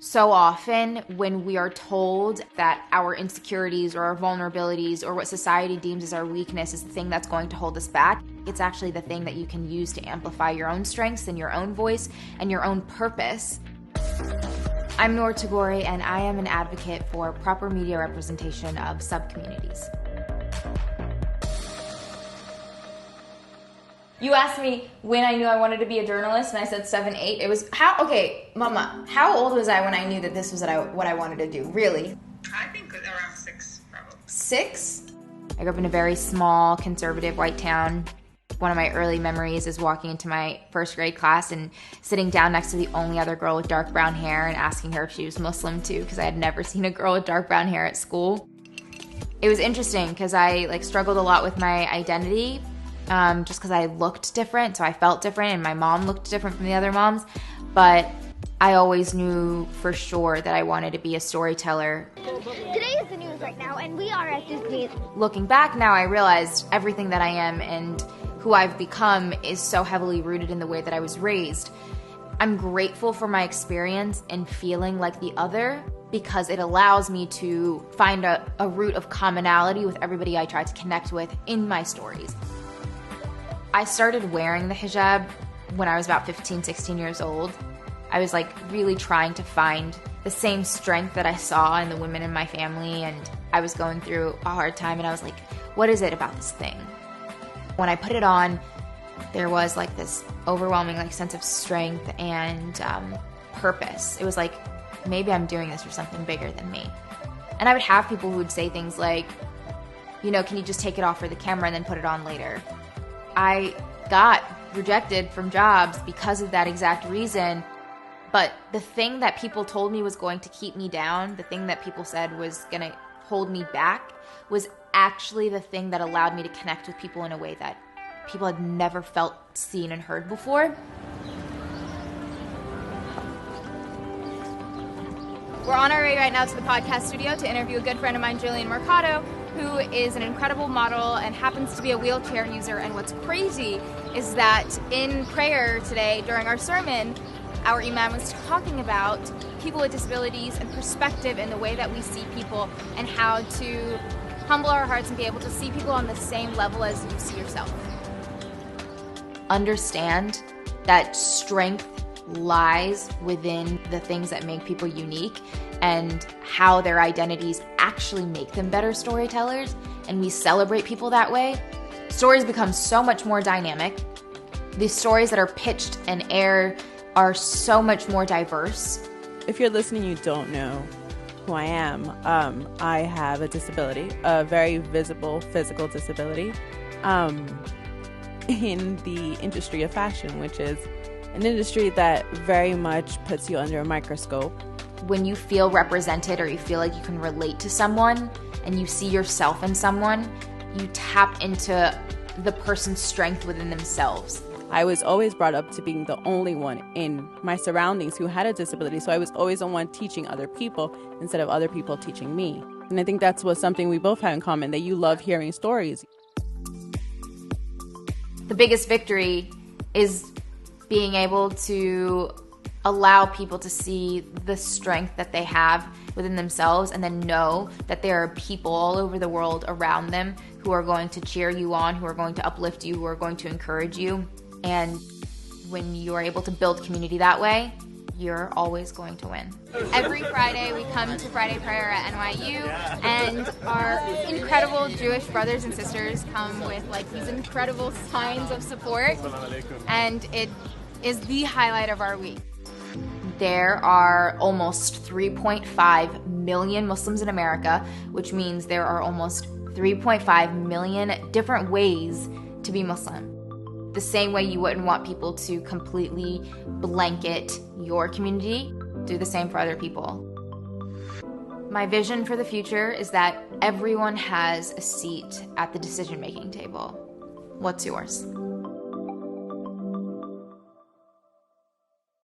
So often when we are told that our insecurities or our vulnerabilities or what society deems as our weakness is the thing that's going to hold us back, it's actually the thing that you can use to amplify your own strengths and your own voice and your own purpose. I'm Noor Tagouri, and I am an advocate for proper media representation of subcommunities. You asked me when I knew I wanted to be a journalist, and I said 7, 8. It was Mama, how old was I when I knew that this was what I wanted to do? Really? I think around 6, probably. 6? I grew up in a very small, conservative white town. One of my early memories is walking into my first grade class and sitting down next to the only other girl with dark brown hair and asking her if she was Muslim too, because I had never seen a girl with dark brown hair at school. It was interesting because I struggled a lot with my identity. Just because I looked different, so I felt different, and my mom looked different from the other moms. But I always knew for sure that I wanted to be a storyteller. Today is the news right now, and we are at Disney. Looking back now, I realized everything that I am and who I've become is so heavily rooted in the way that I was raised. I'm grateful for my experience in feeling like the other, because it allows me to find a root of commonality with everybody I try to connect with in my stories. I started wearing the hijab when I was about 15, 16 years old. I was really trying to find the same strength that I saw in the women in my family, and I was going through a hard time, and I was like, what is it about this thing? When I put it on, there was this overwhelming sense of strength and purpose. It was like, maybe I'm doing this for something bigger than me. And I would have people who would say things like, can you just take it off for the camera and then put it on later? I got rejected from jobs because of that exact reason, but the thing that people told me was going to keep me down, the thing that people said was going to hold me back, was actually the thing that allowed me to connect with people in a way that people had never felt, seen, and heard before. We're on our way right now to the podcast studio to interview a good friend of mine, Jillian Mercado, who is an incredible model and happens to be a wheelchair user. And what's crazy is that in prayer today during our sermon, our imam was talking about people with disabilities and perspective in the way that we see people, and how to humble our hearts and be able to see people on the same level as you see yourself. Understand that strength lies within the things that make people unique and how their identities actually make them better storytellers, and we celebrate people that way. Stories become so much more dynamic. The stories that are pitched and aired are so much more diverse. If you're listening, you don't know who I am. I have a disability, a very visible physical disability, in the industry of fashion, which is an industry that very much puts you under a microscope. When you feel represented, or you feel like you can relate to someone and you see yourself in someone, you tap into the person's strength within themselves. I was always brought up to being the only one in my surroundings who had a disability, so I was always the one teaching other people instead of other people teaching me. And I think that's something we both have in common, that you love hearing stories. The biggest victory is being able to allow people to see the strength that they have within themselves, and then know that there are people all over the world around them who are going to cheer you on, who are going to uplift you, who are going to encourage you. And when you are able to build community that way, you're always going to win. Every Friday we come to Friday Prayer at NYU, and our incredible Jewish brothers and sisters come with these incredible signs of support, and it is the highlight of our week. There are almost 3.5 million Muslims in America, which means there are almost 3.5 million different ways to be Muslim. The same way you wouldn't want people to completely blanket your community, do the same for other people. My vision for the future is that everyone has a seat at the decision-making table. What's yours?